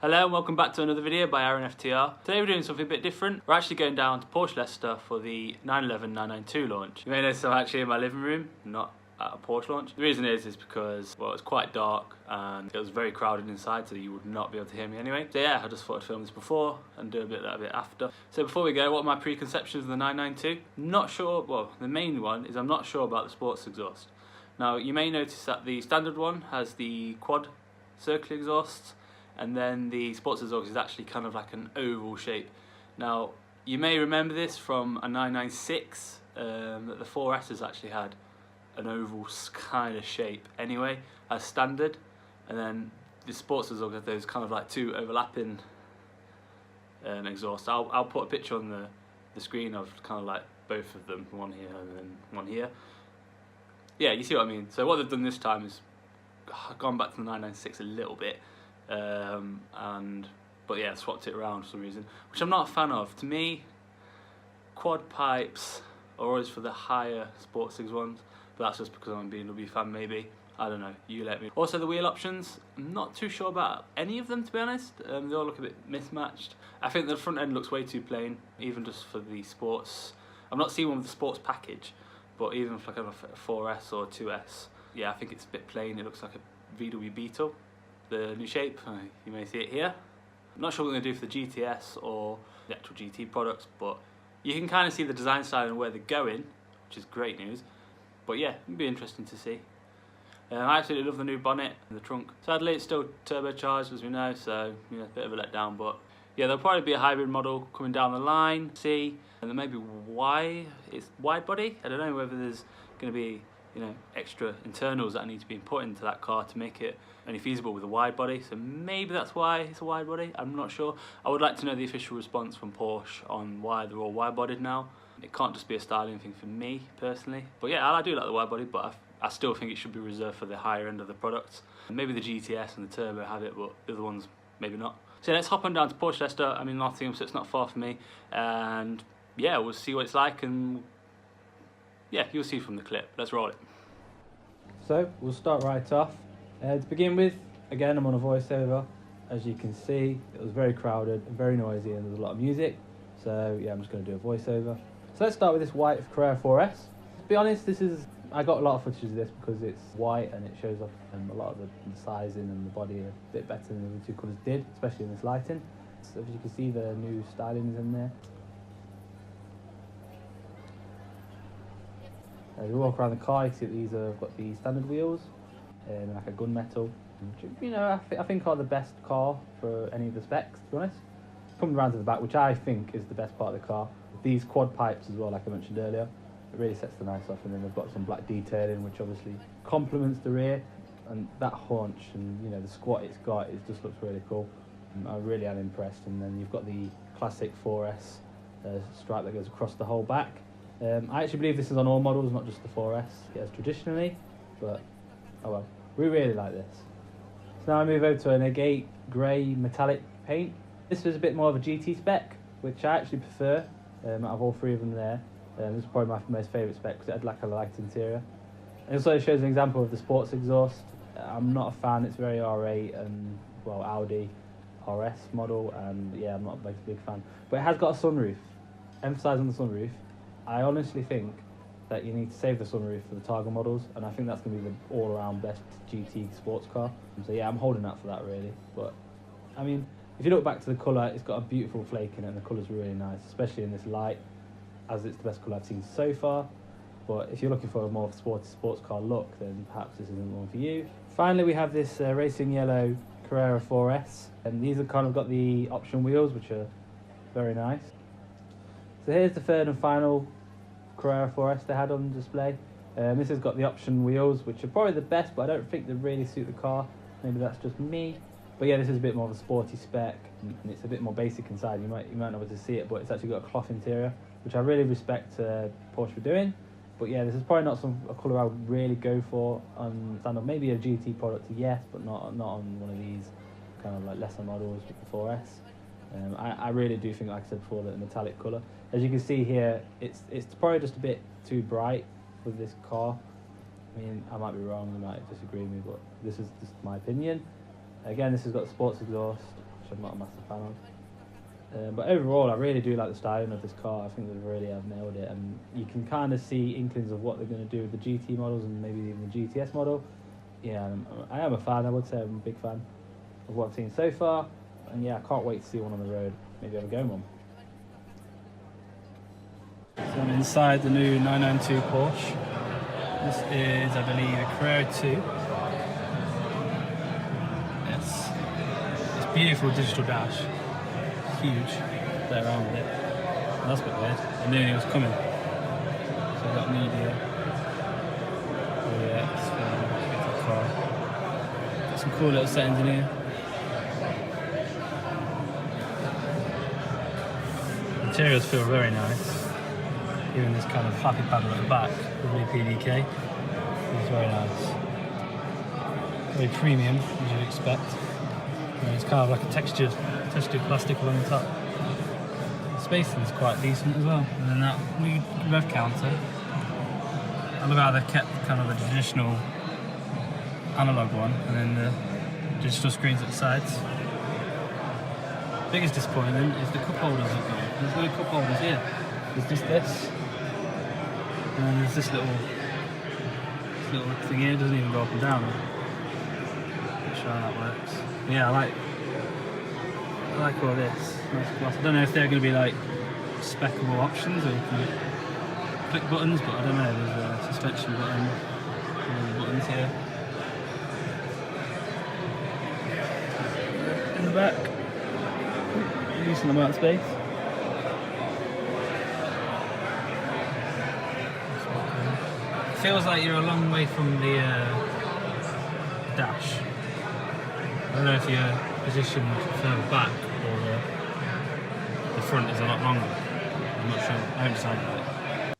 Hello and welcome back to another video by Aaron FTR. Today we're doing something a bit different. We're actually going down to Porsche Leicester for the 911-992 launch. You may notice I'm actually in my living room, not at a Porsche launch. The reason is because, well, it's quite dark and it was very crowded inside, so you would not be able to hear me anyway. So yeah, I just thought I'd film this before and do that a bit after. So before we go, what are my preconceptions of the 992? Not sure, well, the main one is I'm not sure about the sports exhaust. Now, you may notice that the standard one has the quad circle exhausts, and then the sports exhaust is actually kind of like an oval shape. Now, you may remember this from a 996, that the 4S has actually had an oval kind of shape anyway, as standard, and then the sports exhaust have those kind of like two overlapping exhausts. I'll put a picture on the screen of kind of like both of them, one here and then one here. Yeah, you see what I mean. So what they've done this time is gone back to the 996 a little bit, but yeah, swapped it around for some reason, which I'm not a fan of. To me, quad pipes are always for the higher sports ex ones, but that's just because I'm a BMW fan maybe. I don't know, you let me. Also the wheel options, I'm not too sure about any of them, to be honest. They all look a bit mismatched. I think the front end looks way too plain, even just for the sports. I'm not seeing one with the sports package, but even for like a 4S or 2S, yeah, I think it's a bit plain. It looks like a VW Beetle, the new shape. You may see it here. I'm not sure what they're going to do for the GTS or the actual GT products, but you can kind of see the design style and where they're going, which is great news. But yeah, it'll be interesting to see. I absolutely love the new bonnet and the trunk. Sadly, it's still turbocharged, as we know, so you know, a bit of a letdown. But yeah, there'll probably be a hybrid model coming down the line. C, and then maybe Y. It's wide body. I don't know whether there's going to be, you know, extra internals that need to be put into that car to make it only feasible with a wide body. So maybe that's why it's a wide body. I'm not sure. I would like to know the official response from Porsche on why they're all wide bodied now. It can't just be a styling thing for me personally. But yeah, I do like the wide body, but I still think it should be reserved for the higher end of the products. Maybe the GTS and the Turbo have it, but the other ones maybe not. So let's hop on down to Porsche Leicester. I'm in Nottingham, so it's not far from me. And yeah, we'll see what it's like, and yeah, you'll see from the clip. Let's roll it. So we'll start right off. To begin with, again, I'm on a voiceover. As you can see, it was very crowded and very noisy, and there's a lot of music. So yeah, I'm just going to do a voiceover. So let's start with this white Carrera 4S. To be honest, I got a lot of footage of this because it's white and it shows off a lot of the sizing and the body a bit better than the two colours did, especially in this lighting. So as you can see, the new styling is in there. As you walk around the car, you see that these have got the standard wheels and like a gunmetal, which, you know, I think are the best car for any of the specs, to be honest. Coming around to the back, which I think is the best part of the car. These quad pipes as well, like I mentioned earlier, it really sets the nice off, and then they've got some black detailing, which obviously complements the rear, and that haunch and, you know, the squat it's got, it just looks really cool. I really am impressed. And then you've got the classic 4S stripe that goes across the whole back. I actually believe this is on all models, not just the 4S, as traditionally, but oh well, we really like this. So now I move over to an agate grey metallic paint. This was a bit more of a GT spec, which I actually prefer out of all three of them there. This is probably my most favourite spec because it had like a light interior. It also shows an example of the sports exhaust. I'm not a fan, it's very R8 and, well, Audi RS model, and yeah, I'm not a big fan. But it has got a sunroof. Emphasise on the sunroof. I honestly think that you need to save the sunroof for the Targa models, and I think that's going to be the all-around best GT sports car. So yeah, I'm holding out for that really. But I mean, if you look back to the colour, it's got a beautiful flake in it, and the colour's really nice, especially in this light, as it's the best colour I've seen so far. But if you're looking for a more sports car look, then perhaps this isn't one for you. Finally, we have this racing yellow Carrera 4S, and these have kind of got the option wheels, which are very nice. So here's the third and final Carrera 4S they had on display. This has got the option wheels, which are probably the best, but I don't think they really suit the car. Maybe that's just me. But yeah, this is a bit more of a sporty spec, and it's a bit more basic inside. You might not be able to see it, but it's actually got a cloth interior, which I really respect Porsche for doing. But yeah, this is probably not a colour I would really go for on standard. Maybe a GT product, yes, but not on one of these kind of like lesser models with the 4S. I really do think, like I said before, that the metallic colour. As you can see here, it's probably just a bit too bright for this car. I mean, I might be wrong, you might disagree with me, but this is just my opinion. Again, this has got sports exhaust, which I'm not a massive fan of. But overall, I really do like the styling of this car. I think they really have nailed it, and you can kind of see inklings of what they're going to do with the GT models and maybe even the GTS model. Yeah, I am a fan. I would say I'm a big fan of what I've seen so far, and yeah, I can't wait to see one on the road. Maybe have a go on one. So I'm inside the new 992 Porsche. This is, I believe, a Carrera 2. Yes, it's beautiful digital dash. Huge. Play around with it. And that's a bit weird. I knew he was coming. So I've got media. Oh yeah, it's the car. Got some cool little settings in here. The interiors feel very nice. Even this kind of flappy panel at the back with PDK. It's very nice. Very premium, as you'd expect. And it's kind of like a textured plastic along the top. The spacing is quite decent as well. And then that new rev counter. I love how they've kept kind of the traditional analog one, and then the digital screens at the sides. Biggest disappointment is the cup holders have gone. There's no cup holders here. There's just this. And then there's this little thing here. It doesn't even go up and down. Not sure how that works. But yeah, I like all this. Nice gloss. I don't know if they're going to be like speccable options or you can click buttons, but I don't know. There's a suspension button, and buttons here. In the back, decent amount of space. It feels like you're a long way from the dash. I don't know if you're positioned further back or the front is a lot longer. I'm not sure. I haven't decided yet.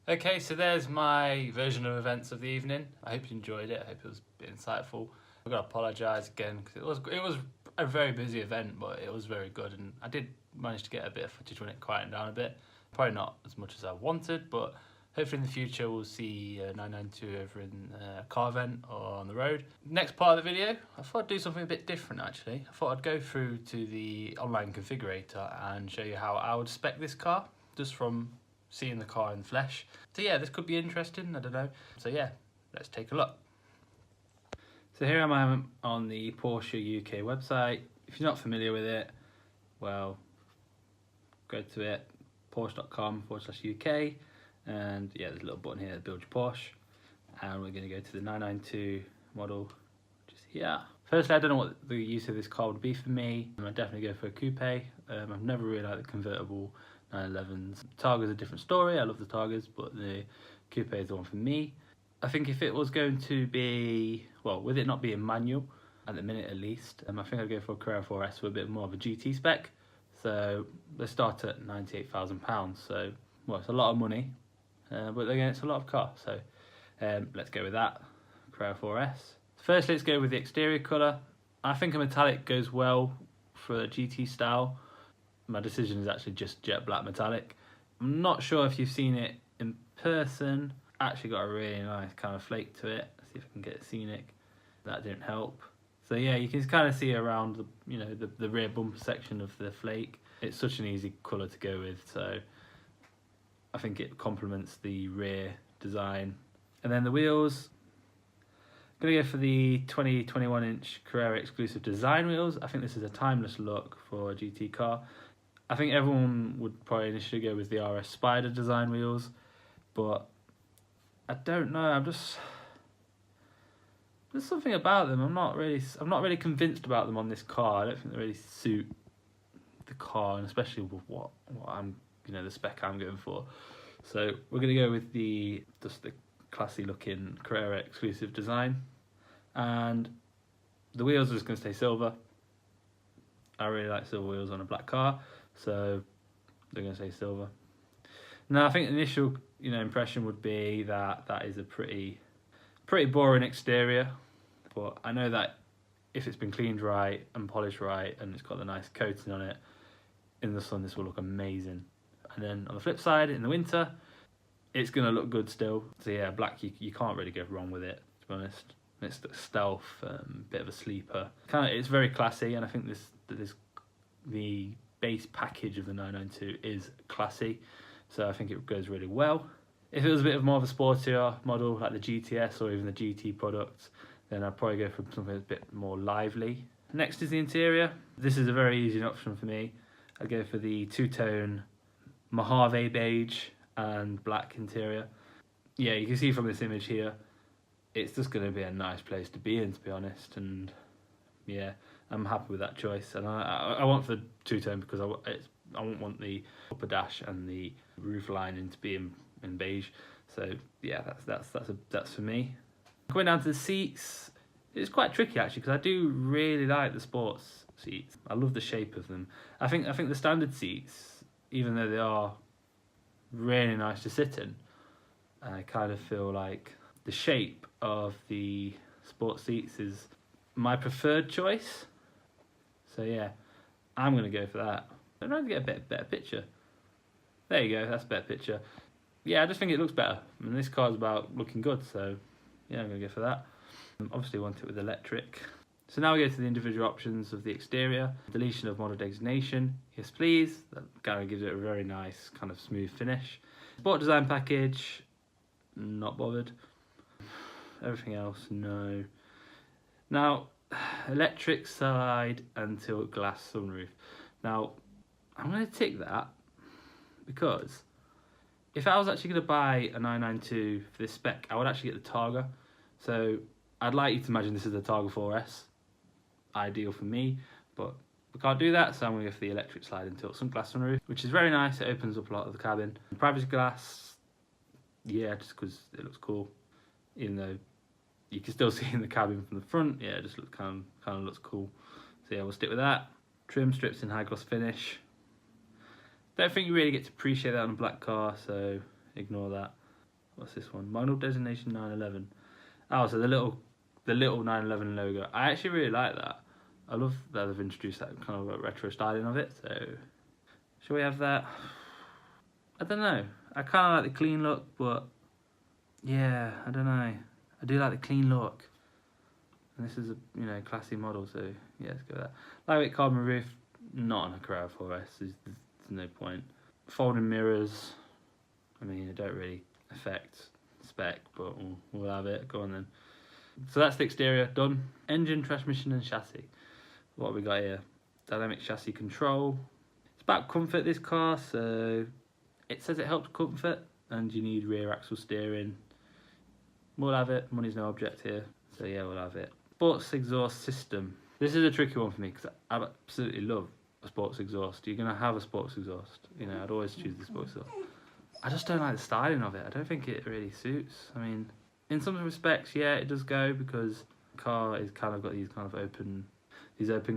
Okay, so there's my version of events of the evening. I hope you enjoyed it. I hope it was a bit insightful. I've got to apologise again because it was a very busy event, but it was very good, and I did manage to get a bit of footage when it quieted down a bit. Probably not as much as I wanted, but hopefully in the future we'll see 992 over in a car event or on the road. Next part of the video, I thought I'd do something a bit different actually. I thought I'd go through to the online configurator and show you how I would spec this car, just from seeing the car in the flesh. So yeah, this could be interesting, I don't know. So yeah, let's take a look. So here I am on the Porsche UK website. If you're not familiar with it, well, go to it, porsche.com/UK. And yeah, there's a little button here, build your Porsche, and we're going to go to the 992 model, which is here. Firstly, I don't know what the use of this car would be for me. I'd definitely go for a coupe. I've never really liked the convertible 911s. Targa's a different story. I love the Targas, but the coupe is the one for me. I think if it was going to be, well, with it not being manual at the minute at least, I think I'd go for a Carrera 4S with a bit more of a GT spec. So let's start at £98,000. So well, it's a lot of money. But again, it's a lot of car, so let's go with that, Carrera 4S. First, let's go with the exterior colour. I think a metallic goes well for a GT style. My decision is actually just jet black metallic. I'm not sure if you've seen it in person. Actually got a really nice kind of flake to it. Let's see if I can get it scenic. That didn't help. So yeah, you can kind of see around the rear bumper section of the flake. It's such an easy colour to go with, so I think it complements the rear design. And then the wheels, I'm going to go for the 20-21 inch Carrera exclusive design wheels. I think this is a timeless look for a GT car. I think everyone would probably initially go with the RS Spider design wheels, but I don't know, there's something about them. I'm not really convinced about them on this car. I don't think they really suit the car, and especially with what I'm, the spec I'm going for. So we're going to go with just the classy looking Carrera exclusive design, and the wheels are just going to stay silver. I really like silver wheels on a black car, so they're going to stay silver. Now I think the initial impression would be that is a pretty boring exterior, but I know that if it's been cleaned right and polished right and it's got the nice coating on it, in the sun this will look amazing. And then on the flip side, in the winter, it's going to look good still. So yeah, black, you can't really go wrong with it, to be honest. It's the stealth, bit of a sleeper. It's very classy, and I think that the base package of the 992 is classy, so I think it goes really well. If it was a bit more of a sportier model like the GTS or even the GT products, then I'd probably go for something that's a bit more lively. Next is the interior. This is a very easy option for me. I go for the two-tone Mojave beige and black interior. Yeah, you can see from this image here, it's just going to be a nice place to be in, to be honest. And yeah, I'm happy with that choice. And I want the two-tone because I won't want the upper dash and the roof lining to be in beige. So yeah, that's for me. Going down to the seats, it's quite tricky actually because I do really like the sports seats. I love the shape of them. I think the standard seats, even though they are really nice to sit in, I kind of feel like the shape of the sports seats is my preferred choice. So yeah, I'm going to go for that. I'm trying to get a better picture. There you go, that's a better picture. Yeah, I just think it looks better. I mean, this car's about looking good, so yeah, I'm going to go for that. Obviously want it with electric. So now we go to the individual options of the exterior. Deletion of model designation, yes please. That kind of gives it a very nice kind of smooth finish. Sport design package, not bothered. Everything else, no. Now, electric side and tilt glass sunroof. Now, I'm going to tick that because if I was actually going to buy a 992 for this spec, I would actually get the Targa. So I'd like you to imagine this is the Targa 4S. Ideal for me, but we can't do that, so I'm going to go for the electric slide and tilt glass sunroof, which is very nice. It opens up a lot of the cabin. Privacy glass, yeah, just because it looks cool, even though you can still see in the cabin from the front. Yeah, it just looks kind of looks cool. So yeah, we'll stick with that. Trim strips in high gloss finish. Don't think you really get to appreciate that on a black car, so ignore that. What's this one? Model designation 911. Oh, so the little 911 logo. I actually really like that. I love that they've introduced that kind of like retro styling of it. So, shall we have that? I don't know. I kind of like the clean look, but yeah, I don't know. I do like the clean look. And this is a classy model, so yeah, let's go with that. Lightweight carbon roof, not on a Carrera 4S. There's no point. Folding mirrors. I mean, it don't really affect spec, but we'll have it. Go on then. So that's the exterior done. Engine, transmission and chassis. What have we got here? Dynamic chassis control. It's about comfort, this car, so it says it helps comfort and you need rear axle steering. We'll have it. Money's no object here, so yeah, we'll have it. Sports exhaust system. This is a tricky one for me because I absolutely love a sports exhaust. You're going to have a sports exhaust. I'd always choose the sports exhaust. I just don't like the styling of it. I don't think it really suits. I mean, in some respects, yeah, it does go because the car is kind of got these kind of open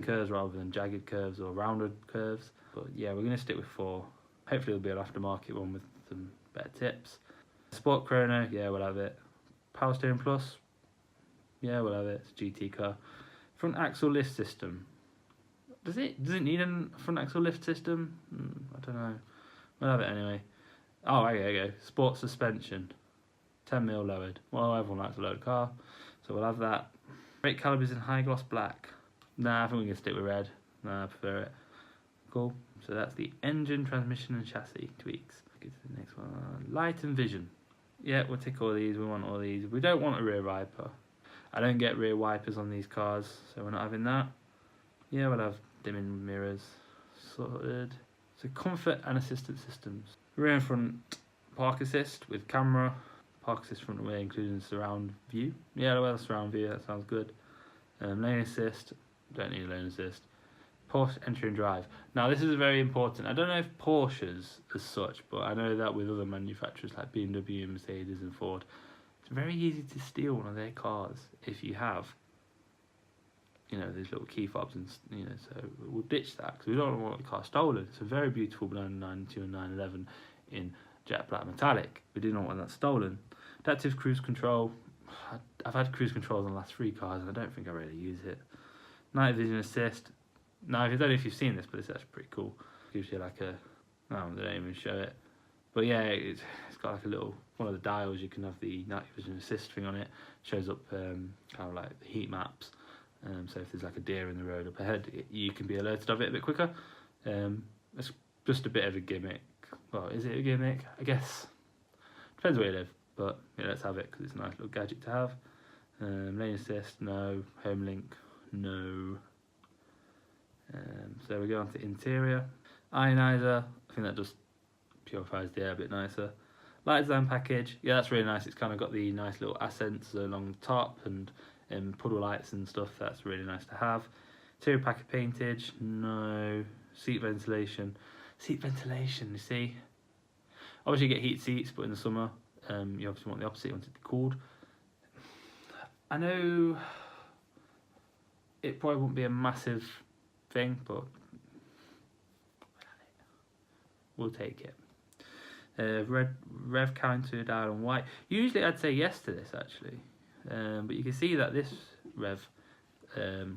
curves rather than jagged curves or rounded curves. But yeah, we're going to stick with 4. Hopefully it'll be an aftermarket one with some better tips. Sport chrono, yeah, we'll have it. Power steering plus, yeah, we'll have it. It's a GT car. Front axle lift system. Does it need a front axle lift system? I don't know. We'll have it anyway. Oh, there you go. Sport suspension. 10mm lowered. Well, everyone likes a lowered car, so we'll have that. Brake calipers in high gloss black. Nah, I think we can stick with red. Nah, I prefer it. Cool. So that's the engine, transmission and chassis tweaks. Get to the next one. Light and vision. Yeah, we'll tick all these. We want all these. We don't want a rear wiper. I don't get rear wipers on these cars, so we're not having that. Yeah, we'll have dimming mirrors. Sorted. So comfort and assistance systems. Rear and front park assist with camera. Park assist front and rear, including surround view. Yeah, well, surround view, that sounds good. Lane assist. Don't need a lane assist. Porsche entry and drive. Now this is very important. I don't know if Porsches as such, but I know that with other manufacturers like BMW, Mercedes and Ford, it's very easy to steal one of their cars if you have, these little key fobs and, so we'll ditch that because we don't want the car stolen. It's a very beautiful 992 and 911 in jet black metallic. We do not want that stolen. Adaptive cruise control. I've had cruise controls on the last 3 cars and I don't think I really use it. Night vision assist. Now, I don't know if you've seen this, but it's actually pretty cool. It gives you like they don't even show it. But yeah, it's got like a little, one of the dials, you can have the night vision assist thing on it. Shows up kind of like the heat maps. So if there's like a deer in the road up ahead, you can be alerted of it a bit quicker. It's just a bit of a gimmick. Well, is it a gimmick? I guess. Depends where you live. But yeah, let's have it because it's a nice little gadget to have. Lane assist, no. Home link, no. So we go on to interior. Ionizer, I think that just purifies the air a bit nicer. Light design package, yeah, that's really nice. It's kind of got the nice little accents along the top and puddle lights and stuff. That's really nice to have. Interior packet paintage, no. Seat ventilation, you see. Obviously you get heat seats, but in the summer you obviously want the opposite, you want it to be cooled. I know it probably won't be a massive thing, but we'll take it. Rev counter dial on white. Usually I'd say yes to this actually, but you can see that this rev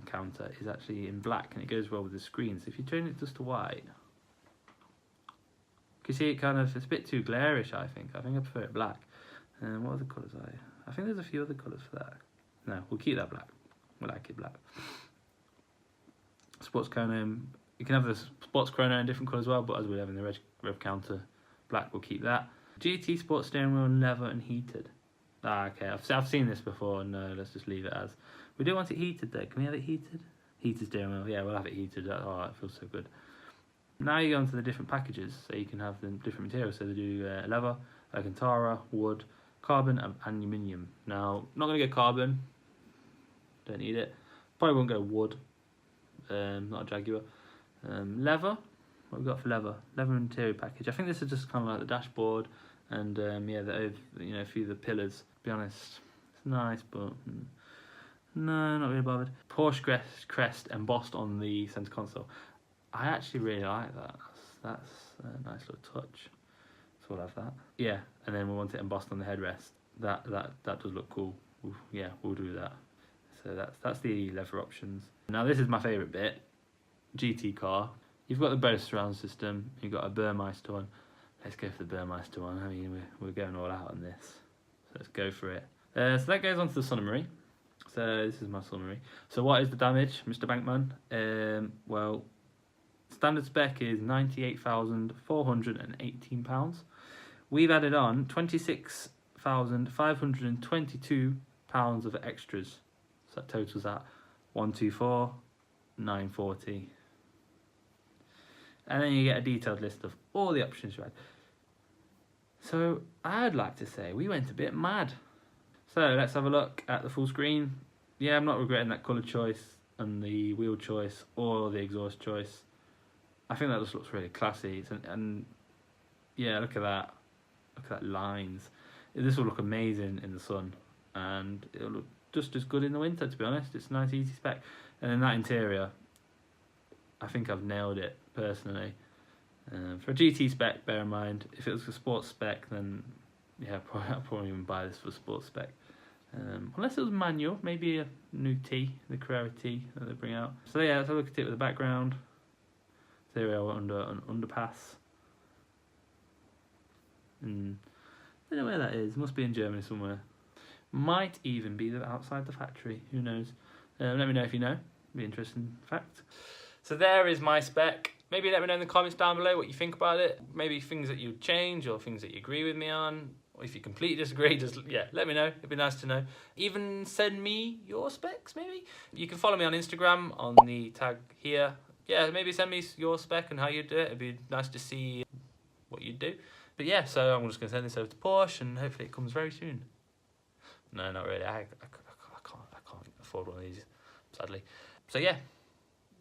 counter is actually in black and it goes well with the screen. So if you turn it just to white, you can see it kind of, it's a bit too glarish. I think I prefer it black. What other colours are there? I think there's a few other colours for that. No, we'll keep that black. We like it black. Sports chrono, you can have the sports chrono in different colours as well, but as we have in the rev counter black, we'll keep that. GT sports steering wheel, leather and heated. Okay, I've seen this before. No, let's just leave it as. We do want it heated though. Can we have it heated? Heated steering wheel. Yeah, we'll have it heated. Oh, it feels so good. Now you go on to the different packages, so you can have the different materials. So they do leather, Alcantara, wood, carbon and aluminium. Now, not going to go carbon. Don't need it. Probably won't go wood. Not a Jaguar. Leather. What have we got for leather? Leather interior package. I think this is just kind of like the dashboard and yeah, a few of the pillars. To be honest, it's nice, but no, not really bothered. Porsche crest embossed on the center console. I actually really like that. That's a nice little touch. So we'll have that. Yeah, and then we want it embossed on the headrest. That does look cool. Yeah, we'll do that. So that's the leather options. Now this is my favourite bit. GT car. You've got the Bose surround system. You've got a Burmeister one. Let's go for the Burmeister one. I mean, we're going all out on this. So let's go for it. So that goes on to the summary. So this is my summary. So what is the damage, Mr. Bankman? Well, standard spec is £98,418. We've added on £26,522 of extras. So that totals at 124,940. And then you get a detailed list of all the options you had. So I'd like to say we went a bit mad. So let's have a look at the full screen. Yeah, I'm not regretting that colour choice and the wheel choice or the exhaust choice. I think that just looks really classy. And yeah, look at that. Look at that lines. This will look amazing in the sun. And it'll look just as good in the winter, to be honest. It's a nice, easy spec. And then that interior, I think I've nailed it, personally. For a GT spec, bear in mind, if it was a sports spec, then yeah, I'll probably even buy this for sports spec. Unless it was manual, maybe a new T, the Carrera T that they bring out. So yeah, let's have a look at it with the background. There we are under an underpass. I don't know where that is. It must be in Germany somewhere. Might even be outside the factory. Who knows? Let me know if you know. Be an interesting fact. So there is my spec. Maybe let me know in the comments down below what you think about it. Maybe things that you'd change or things that you agree with me on. Or if you completely disagree, just let me know. It'd be nice to know. Even send me your specs, maybe. You can follow me on Instagram on the tag here. Yeah, maybe send me your spec and how you do it. It'd be nice to see what you'd do. But yeah, so I'm just going to send this over to Porsche and hopefully it comes very soon. No, not really. I can't afford one of these, sadly. So yeah,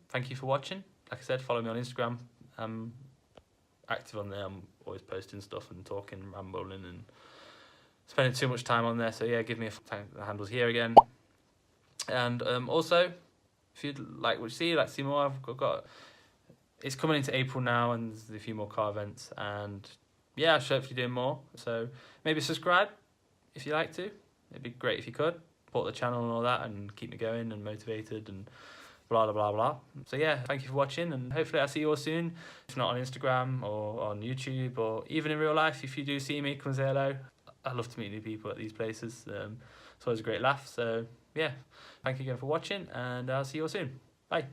thank you for watching. Like I said, follow me on Instagram. I'm active on there. I'm always posting stuff and talking, rambling and spending too much time on there. So yeah, give me the handles here again. And also, if you'd like what you see, like see more, I've got it's coming into April now and there's a few more car events and yeah, I should hopefully doing more. So maybe subscribe if you like to. It'd be great if you could. Support the channel and all that and keep me going and motivated and blah, blah, blah, blah. So yeah, thank you for watching and hopefully I'll see you all soon. If not on Instagram or on YouTube or even in real life, if you do see me, come and say hello. I love to meet new people at these places. It's always a great laugh. So yeah, thank you again for watching, and I'll see you all soon. Bye.